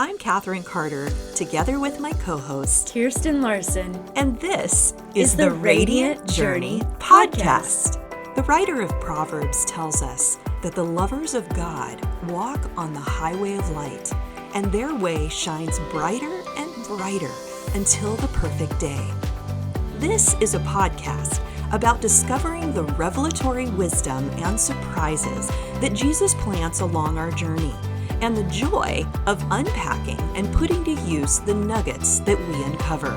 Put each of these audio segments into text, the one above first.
I'm Katherine Carter, together with my co-host, Kirsten Larson. And this is the Radiant Journey podcast. The writer of Proverbs tells us that the lovers of God walk on the highway of light, and their way shines brighter and brighter until the perfect day. This is a podcast about discovering the revelatory wisdom and surprises that Jesus plants along our journey, and the joy of unpacking and putting to use the nuggets that we uncover.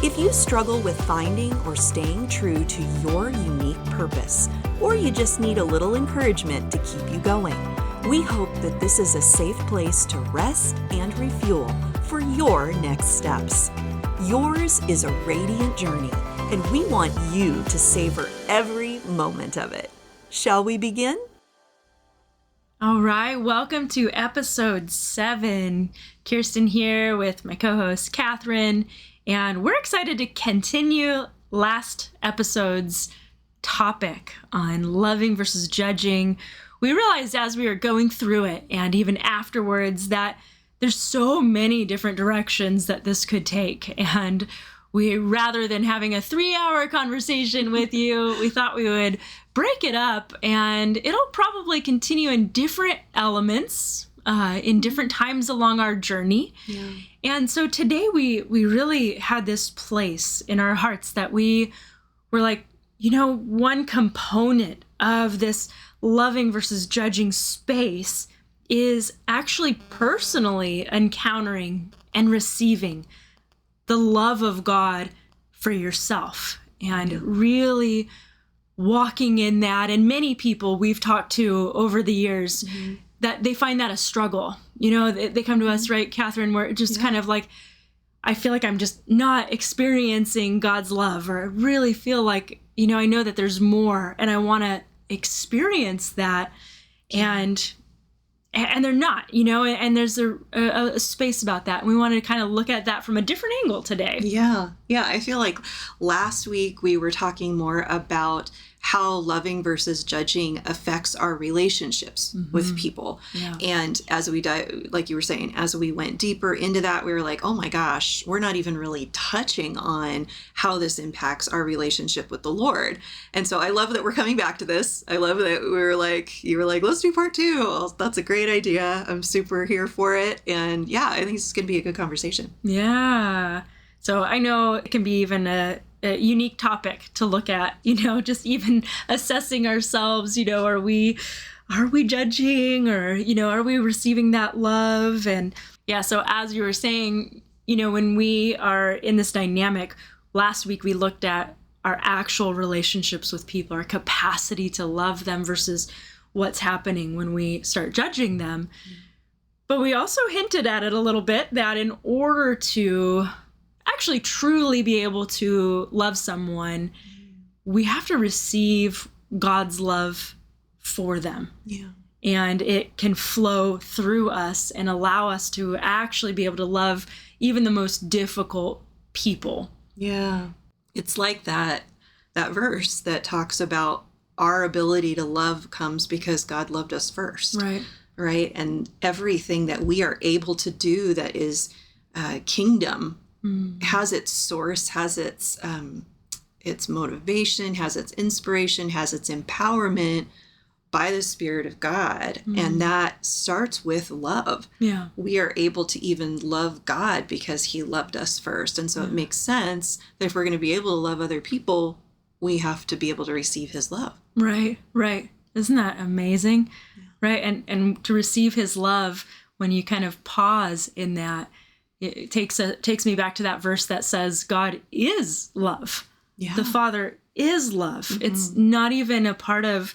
If you struggle with finding or staying true to your unique purpose, or you just need a little encouragement to keep you going, we hope that this is a safe place to rest and refuel for your next steps. Yours is a radiant journey, and we want you to savor every moment of it. Shall we begin? All right, welcome to episode 7. Kirsten here with my co-host Katherine, and we're excited to continue last episode's topic on loving versus judging. We realized as we were going through it and even afterwards that there's so many different directions that this could take, and we, rather than having a 3-hour conversation with you, we thought we would break it up, and it'll probably continue in different elements, in different times along our journey. Yeah. And so today we really had this place in our hearts that we were like, one component of this loving versus judging space is actually personally encountering and receiving the love of God for yourself, and really walking in that. And many people we've talked to over the years, that they find that a struggle. They come to us, right, Katherine, where it just kind of like, I feel like I'm just not experiencing God's love, or I really feel like, I know that there's more and I want to experience that. And they're not, and there's a space about that. And we wanted to kind of look at that from a different angle today. Yeah. I feel like last week we were talking more about how loving versus judging affects our relationships with people. Yeah. And as we like you were saying, as we went deeper into that, we were like, oh my gosh, we're not even really touching on how this impacts our relationship with the Lord. And so I love that we're coming back to this. I love that you were like, let's do part 2. Well, that's a great idea. I'm super here for it. And yeah, I think this is going to be a good conversation. Yeah. So I know it can be even a unique topic to look at, just even assessing ourselves, are we judging, or, are we receiving that love? And yeah, so as you were saying, when we are in this dynamic, last week we looked at our actual relationships with people, our capacity to love them versus what's happening when we start judging them. But we also hinted at it a little bit, that in order to actually truly be able to love someone, we have to receive God's love for them. Yeah. And it can flow through us and allow us to actually be able to love even the most difficult people. Yeah. It's like that verse that talks about our ability to love comes because God loved us first. Right. And everything that we are able to do that is kingdom has its source, has its motivation, has its inspiration, has its empowerment by the Spirit of God. And that starts with love. Yeah. We are able to even love God because he loved us first. And so it makes sense that if we're going to be able to love other people, we have to be able to receive his love. Right. Isn't that amazing? Yeah. Right. And to receive his love, when you kind of pause in that, it takes me back to that verse that says God is love. Yeah. The Father is love. It's not even a part of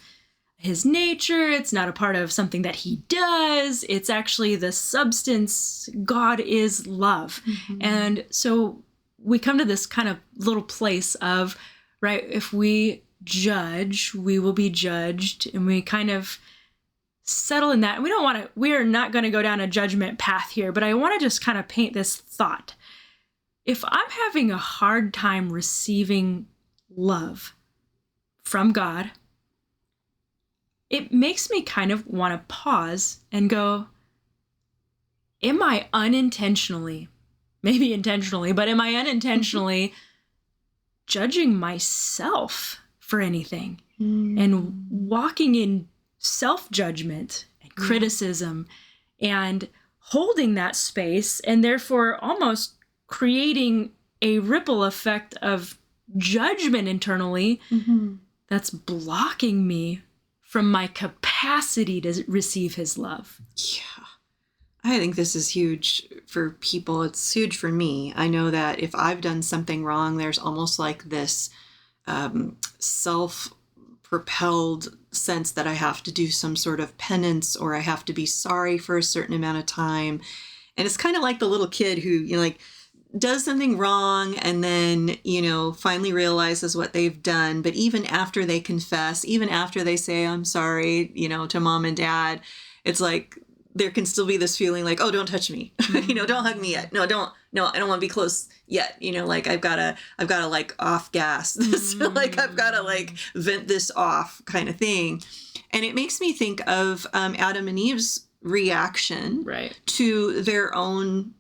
his nature. It's not a part of something that he does. It's actually the substance. God is love. And so we come to this kind of little place of, right, if we judge, we will be judged, and we kind of settle in that. And we are not going to go down a judgment path here, but I want to just kind of paint this thought. If I'm having a hard time receiving love from God, it makes me kind of want to pause and go, am I unintentionally, maybe intentionally, but am I unintentionally judging myself for anything and walking in self-judgment and criticism and holding that space, and therefore almost creating a ripple effect of judgment internally that's blocking me from my capacity to receive his love? Yeah. I think this is huge for people. It's huge for me. I know that if I've done something wrong, there's almost like this self-propelled sense that I have to do some sort of penance, or I have to be sorry for a certain amount of time. And it's kind of like the little kid who, like, does something wrong and then, finally realizes what they've done. But even after they confess, even after they say, I'm sorry, to mom and dad, it's like, there can still be this feeling like, oh, don't touch me, don't hug me yet. No, I don't want to be close yet. Like I've got to like off gas this, like I've got to like vent this off kind of thing. And it makes me think of Adam and Eve's reaction to their own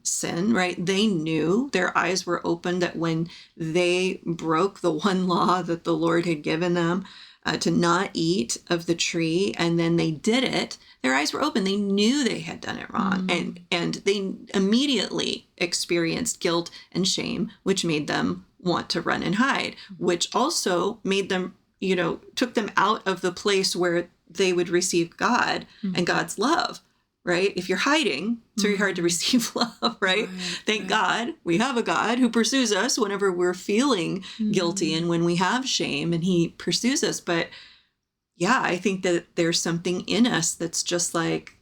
sin, right? They knew, their eyes were opened, that when they broke the one law that the Lord had given them, to not eat of the tree, and then they did it, their eyes were open. They knew they had done it wrong. And they immediately experienced guilt and shame, which made them want to run and hide, which also made them, took them out of the place where they would receive God and God's love, right? If you're hiding, it's very hard to receive love, right? Thank God we have a God who pursues us whenever we're feeling guilty and when we have shame, and he pursues us. But yeah, I think that there's something in us that's just like,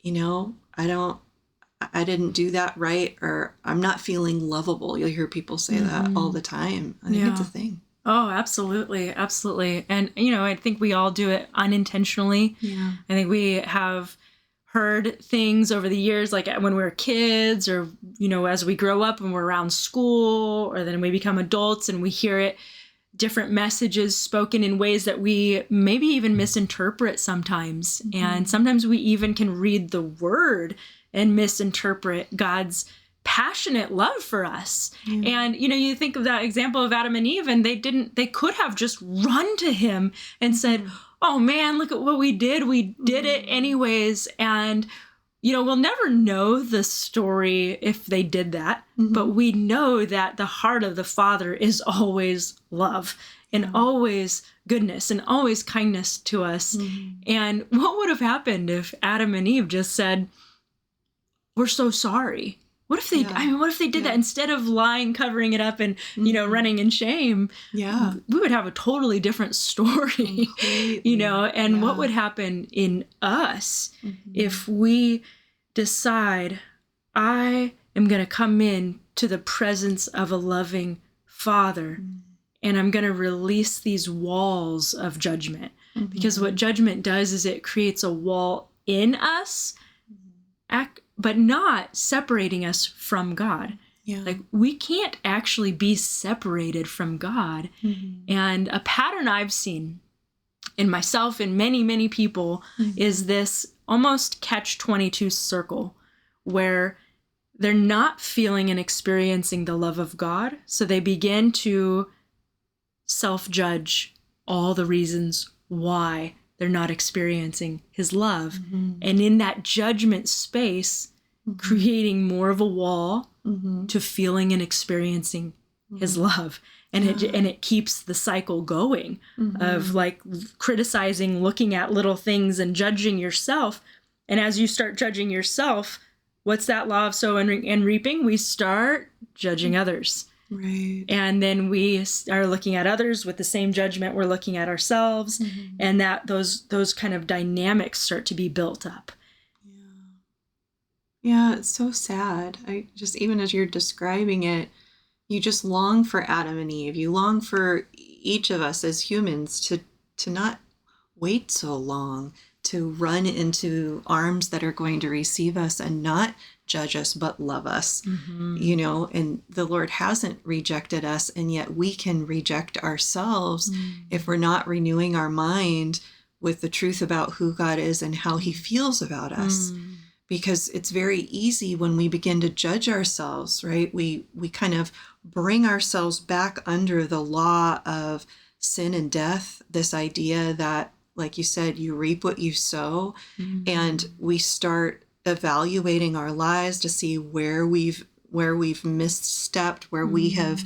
I didn't do that right, or I'm not feeling lovable. You'll hear people say that all the time. I think it's a thing. Oh, absolutely. Absolutely. And, I think we all do it unintentionally. Yeah. I think we have heard things over the years, like when we were kids, or, as we grow up and we're around school, or then we become adults and we hear it, different messages spoken in ways that we maybe even misinterpret sometimes. And sometimes we even can read the word and misinterpret God's passionate love for us. And, you think of that example of Adam and Eve, and they could have just run to him and said, oh man, look at what we did. We did it anyways. And, we'll never know the story if they did that, but we know that the heart of the Father is always love and always goodness and always kindness to us. And what would have happened if Adam and Eve just said, we're so sorry? What if they, what if they did that instead of lying, covering it up and, running in shame? Yeah. We would have a totally different story, and what would happen in us if we decide, I am going to come in to the presence of a loving Father, and I'm going to release these walls of judgment, because what judgment does is it creates a wall in us, but not separating us from God. Yeah. Like, we can't actually be separated from God. And a pattern I've seen in myself and many, many people is this almost catch-22 circle, where they're not feeling and experiencing the love of God. So they begin to self-judge all the reasons why they're not experiencing his love. And in that judgment space, creating more of a wall to feeling and experiencing his love. And it keeps the cycle going of like criticizing, looking at little things and judging yourself. And as you start judging yourself, what's that law of sowing and reaping? We start judging others. Right. And then we are looking at others with the same judgment we're looking at ourselves. And that those kind of dynamics start to be built up. Yeah, it's so sad. Even as you're describing it, you just long for Adam and Eve. You long for each of us as humans to not wait so long, to run into arms that are going to receive us and not judge us, but love us, and the Lord hasn't rejected us, and yet we can reject ourselves if we're not renewing our mind with the truth about who God is and how he feels about us. because it's very easy when we begin to judge ourselves, right? We kind of bring ourselves back under the law of sin and death, this idea that, like you said, you reap what you sow, and we start evaluating our lives to see where we've misstepped, where we have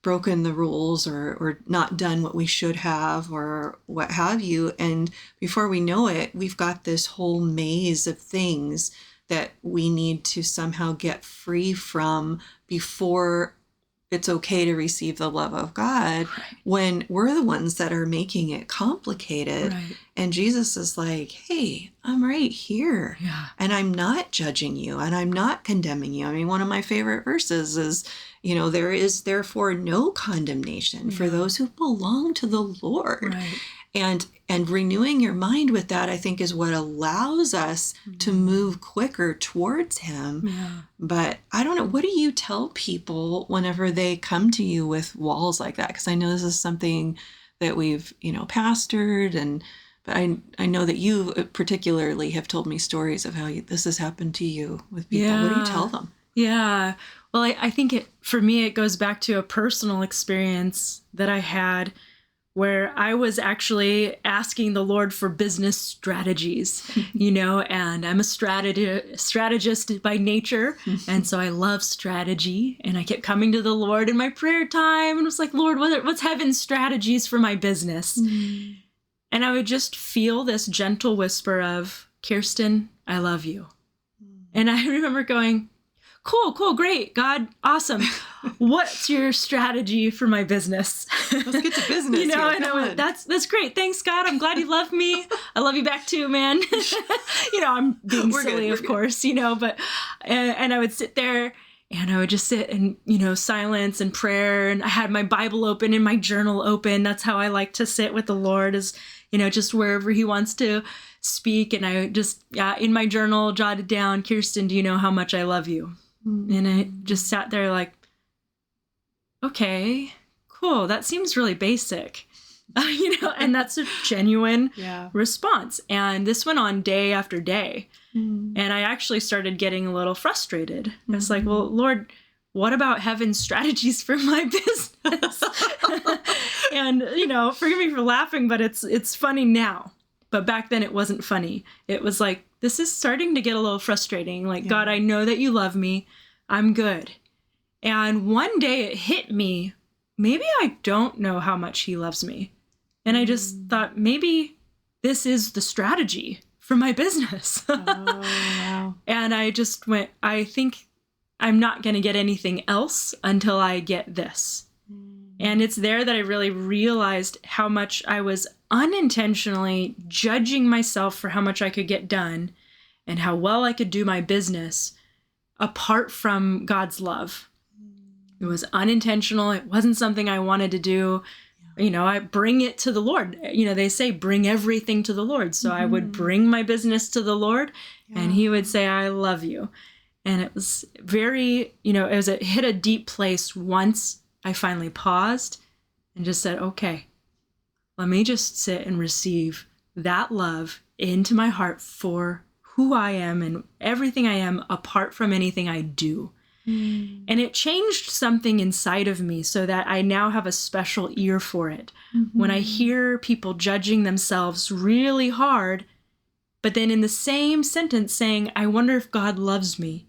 broken the rules or not done what we should have or what have you. And before we know it, we've got this whole maze of things that we need to somehow get free from before it's okay to receive the love of God, when we're the ones that are making it complicated. Right. And Jesus is like, hey, I'm right here. Yeah. And I'm not judging you and I'm not condemning you. I mean, one of my favorite verses is, there is therefore no condemnation for those who belong to the Lord. Right. And renewing your mind with that, I think, is what allows us to move quicker towards him. Yeah. But I don't know, what do you tell people whenever they come to you with walls like that? Because I know this is something that we've, pastored, but I know that you particularly have told me stories of how this has happened to you with people. Yeah. What do you tell them? Yeah. Well, I think for me, it goes back to a personal experience that I had where I was actually asking the Lord for business strategies, and I'm a strategist by nature. And so I love strategy. And I kept coming to the Lord in my prayer time and was like, Lord, what's heaven's strategies for my business? And I would just feel this gentle whisper of, Kirsten, I love you. And I remember going, cool, great, God, awesome. What's your strategy for my business? Let's get to business. And I went, that's great. Thanks, God. I'm glad you love me. I love you back too, man. I'm being silly, of course, but, and I would sit there and I would just sit in, silence and prayer. And I had my Bible open and my journal open. That's how I like to sit with the Lord, is, just wherever he wants to speak. And I just, in my journal, jotted down, Kirsten, do you know how much I love you? And I just sat there like, okay, cool. That seems really basic, and that's a genuine response. And this went on day after day. And I actually started getting a little frustrated. I was like, well, Lord, what about heaven's strategies for my business? And, forgive me for laughing, but it's funny now. But back then it wasn't funny. It was like, this is starting to get a little frustrating. Like, God, I know that you love me. I'm good. And one day it hit me, maybe I don't know how much he loves me. And I just thought, maybe this is the strategy for my business. Oh, wow. And I just went, I think I'm not going to get anything else until I get this. And it's there that I really realized how much I was unintentionally judging myself for how much I could get done and how well I could do my business apart from God's love. It was unintentional. It wasn't something I wanted to do. I bring it to the Lord. They say bring everything to the Lord. So I would bring my business to the Lord and he would say, I love you. And it was very, it hit a deep place once I finally paused and just said, okay, let me just sit and receive that love into my heart for who I am and everything I am apart from anything I do. And it changed something inside of me so that I now have a special ear for it. When I hear people judging themselves really hard, but then in the same sentence saying, I wonder if God loves me.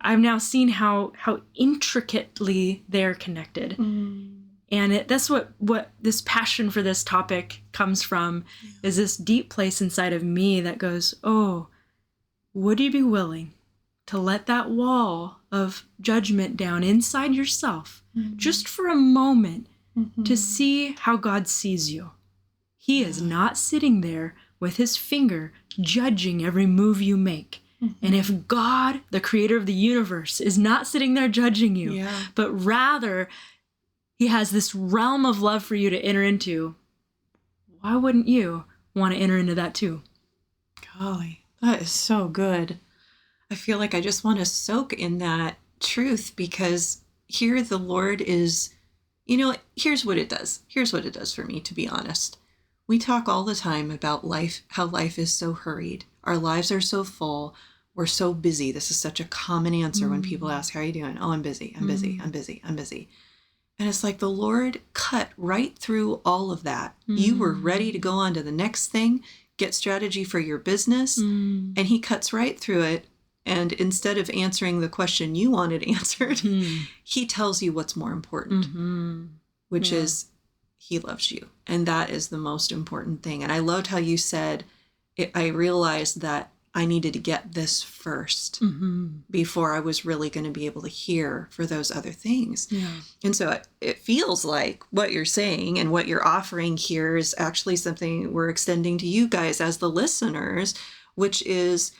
I've now seen how intricately they're connected. And that's what this passion for this topic comes from, is this deep place inside of me that goes, oh, would you be willing to let that wall of judgment down inside yourself just for a moment to see how God sees you? He is not sitting there with his finger judging every move you make. And if God, the creator of the universe, is not sitting there judging you, but rather he has this realm of love for you to enter into, why wouldn't you want to enter into that too? Golly, that is so good. I feel like I just want to soak in that truth, because here the Lord is, here's what it does. Here's what it does for me, to be honest. We talk all the time about life, how life is so hurried. Our lives are so full. We're so busy. This is such a common answer when people ask, how are you doing? Oh, I'm busy. I'm busy. I'm busy. I'm busy. And it's like the Lord cut right through all of that. You were ready to go on to the next thing, get strategy for your business, and he cuts right through it. And instead of answering the question you wanted answered, he tells you what's more important, which is he loves you. And that is the most important thing. And I loved how you said, I realized that I needed to get this first before I was really going to be able to hear for those other things. Yeah. And so it feels like what you're saying and what you're offering here is actually something we're extending to you guys as the listeners, which is,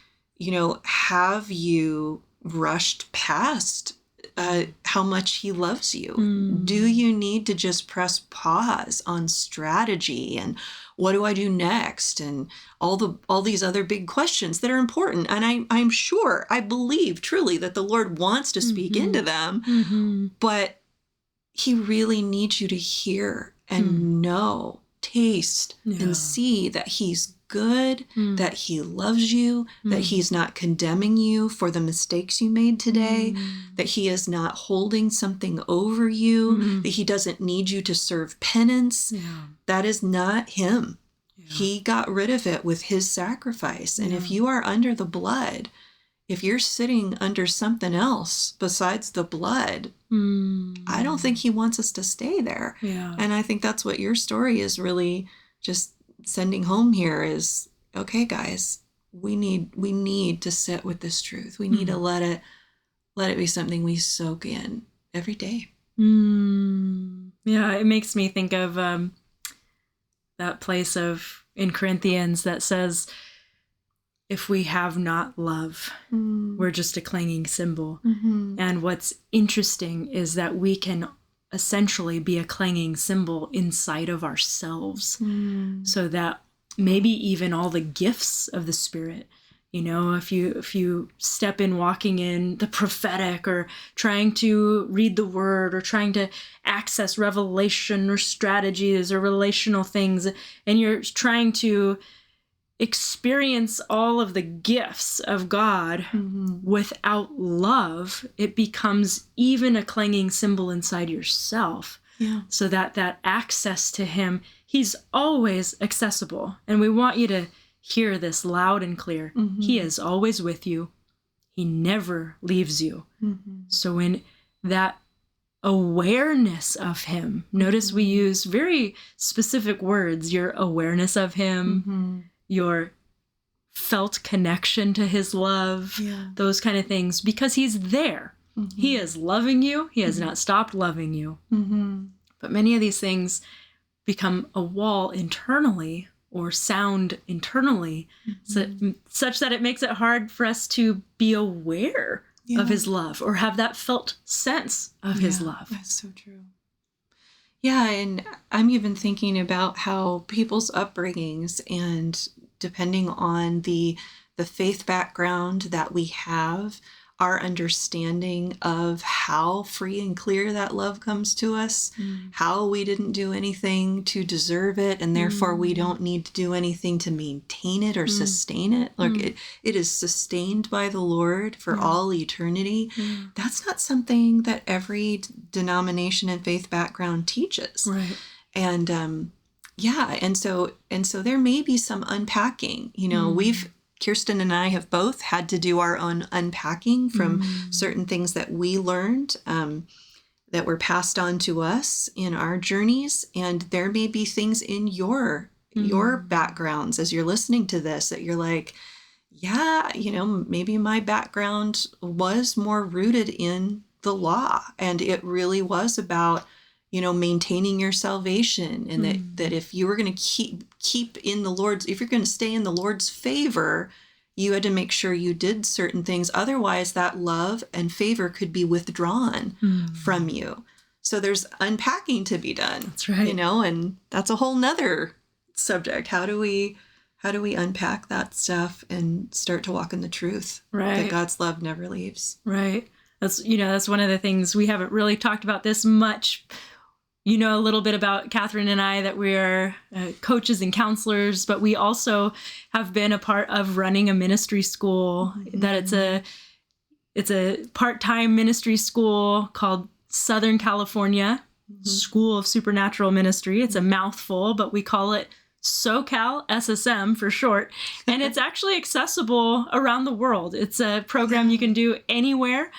have you rushed past how much he loves you? Do you need to just press pause on strategy and what do I do next? And all these other big questions that are important. And I'm sure, I believe truly that the Lord wants to speak into them, but he really needs you to hear and know, taste and see that he's good, that he loves you, that he's not condemning you for the mistakes you made today, that he is not holding something over you, that he doesn't need you to serve penance. That is not him. He got rid of it with his sacrifice. And if you are under the blood, if you're sitting under something else besides the blood, I don't think he wants us to stay there. And I think that's what your story is really just sending home here is, okay, guys, we need to sit with this truth. We need to let it be something we soak in every day. Yeah, it makes me think of that place in Corinthians that says, if we have not love, we're just a clanging cymbal. And what's interesting is that we can essentially be a clanging cymbal inside of ourselves, so that maybe even all the gifts of the Spirit, if you step in walking in the prophetic or trying to read the word or trying to access revelation or strategies or relational things, and you're trying to experience all of the gifts of God without love, it becomes even a clanging cymbal inside yourself. So that access to him, he's always accessible. And we want you to hear this loud and clear. He is always with you. He never leaves you. So in that awareness of him, notice we use very specific words, your awareness of him, your felt connection to his love, those kind of things, because he's there. He is loving you. He has not stopped loving you. But many of these things become a wall internally or sound internally, such that it makes it hard for us to be aware of his love or have that felt sense of his love. That's so true. Yeah, and I'm even thinking about how people's upbringings and depending on the faith background that we have, our understanding of how free and clear that love comes to us, how we didn't do anything to deserve it, and therefore we don't need to do anything to maintain it or sustain it. Like it is sustained by the Lord for all eternity. That's not something that every denomination and faith background teaches. Right. And and so there may be some unpacking. Kirsten and I have both had to do our own unpacking from certain things that we learned that were passed on to us in our journeys. And there may be things in your backgrounds as you're listening to this that you're like, maybe my background was more rooted in the law. And it really was about, maintaining your salvation, and that if you were going to keep in the Lord's, if you're going to stay in the Lord's favor, you had to make sure you did certain things. Otherwise, that love and favor could be withdrawn from you. So there's unpacking to be done. That's right. And that's a whole nother subject. How do we unpack that stuff and start to walk in the truth that God's love never leaves? Right. That's one of the things we haven't really talked about this much you know a little bit about Katherine and I, that we are coaches and counselors, but we also have been a part of running a ministry school. That it's a part-time ministry school called Southern California School of Supernatural Ministry. It's a mouthful, but we call it SoCal SSM for short. And it's actually accessible around the world. It's a program you can do anywhere.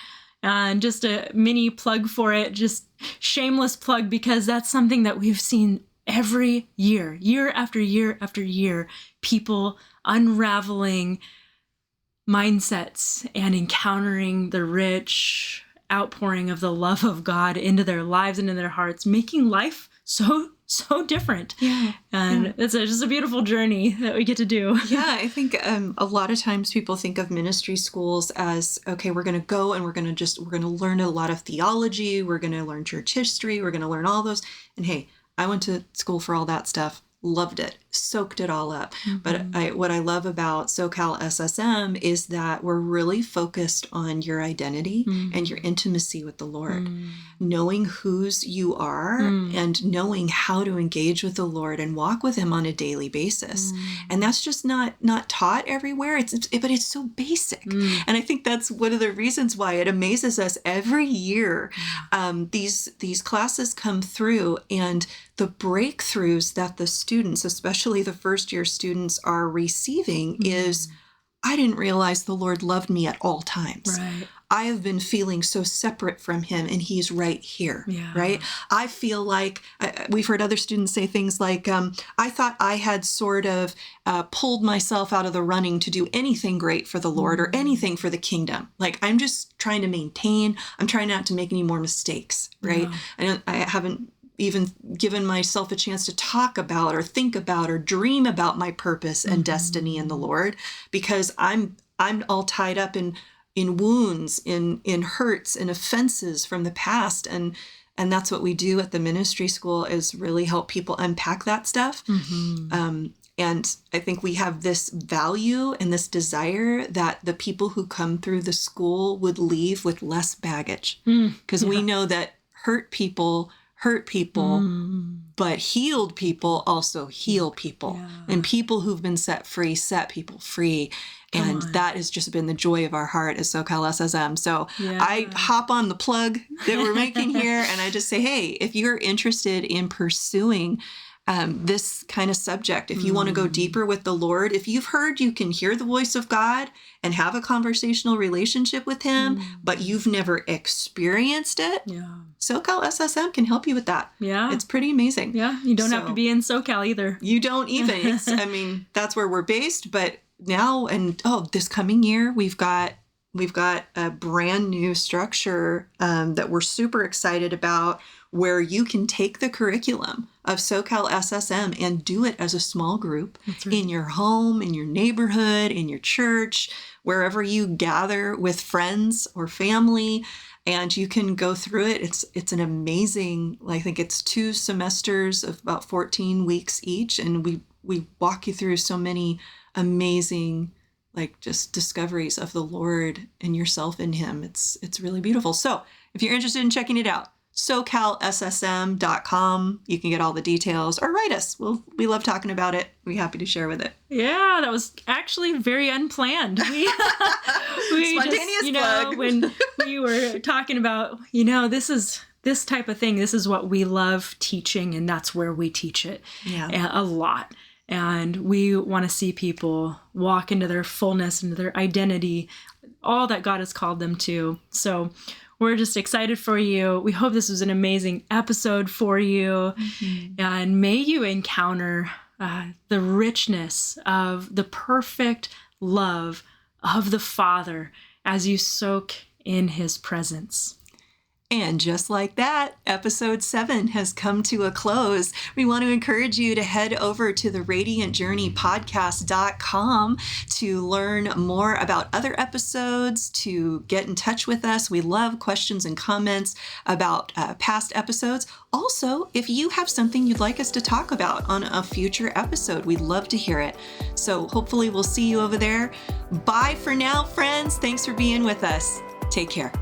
And just a mini plug for it, just shameless plug, because that's something that we've seen every year, year after year after year, people unraveling mindsets and encountering the rich outpouring of the love of God into their lives and in their hearts, making life so different. And it's just a beautiful journey that we get to do. I think a lot of times people think of ministry schools as, okay, we're going to go and we're going to learn a lot of theology. We're going to learn church history. We're going to learn all those. And hey, I went to school for all that stuff. Loved it, soaked it all up. But what I love about SoCal SSM is that we're really focused on your identity and your intimacy with the Lord, knowing whose you are and knowing how to engage with the Lord and walk with him on a daily basis. And that's just not taught everywhere. But it's so basic. And I think that's one of the reasons why it amazes us every year. These classes come through, and the breakthroughs that the students, especially the first year students, are receiving is, I didn't realize the Lord loved me at all times. Right. I have been feeling so separate from him, and he's right here, right? I feel like, we've heard other students say things like, I thought I had sort of pulled myself out of the running to do anything great for the Lord or anything for the kingdom. Like, I'm just trying to maintain, I'm trying not to make any more mistakes, right? I haven't even given myself a chance to talk about or think about or dream about my purpose and destiny in the Lord, because I'm all tied up in wounds, in hurts and offenses from the past. And that's what we do at the ministry school, is really help people unpack that stuff. And I think we have this value and this desire that the people who come through the school would leave with less baggage, because we know that hurt people, but healed people also heal people. And people who've been set free set people free. And that has just been the joy of our heart as SoCal SSM. So I hop on the plug that we're making here, and I just say, hey, if you're interested in pursuing this kind of subject, if you want to go deeper with the Lord, if you've heard you can hear the voice of God and have a conversational relationship with him, but you've never experienced it, SoCal SSM can help you with that. It's pretty amazing. You don't have to be in SoCal either. You don't even. I mean, that's where we're based, but now this coming year, we've got a brand new structure that we're super excited about, where you can take the curriculum of SoCal SSM and do it as a small group in your home, in your neighborhood, in your church, wherever you gather with friends or family, and you can go through it. It's an amazing, I think it's 2 semesters of about 14 weeks each, and we walk you through so many amazing, just discoveries of the Lord and yourself in him. It's really beautiful. So if you're interested in checking it out, SoCalSSM.com. You can get all the details, or write us. We love talking about it. We're happy to share with it. Yeah, that was actually very unplanned. We Spontaneous just, plug. When we were talking about, this type of thing, this is what we love teaching, and that's where we teach it a lot. And we want to see people walk into their fullness, into their identity, all that God has called them to. So we're just excited for you. We hope this was an amazing episode for you. And may you encounter the richness of the perfect love of the Father as you soak in his presence. And just like that, episode 7 has come to a close. We want to encourage you to head over to the radiantjourneypodcast.com to learn more about other episodes, to get in touch with us. We love questions and comments about past episodes. Also, if you have something you'd like us to talk about on a future episode, we'd love to hear it. So hopefully we'll see you over there. Bye for now, friends. Thanks for being with us. Take care.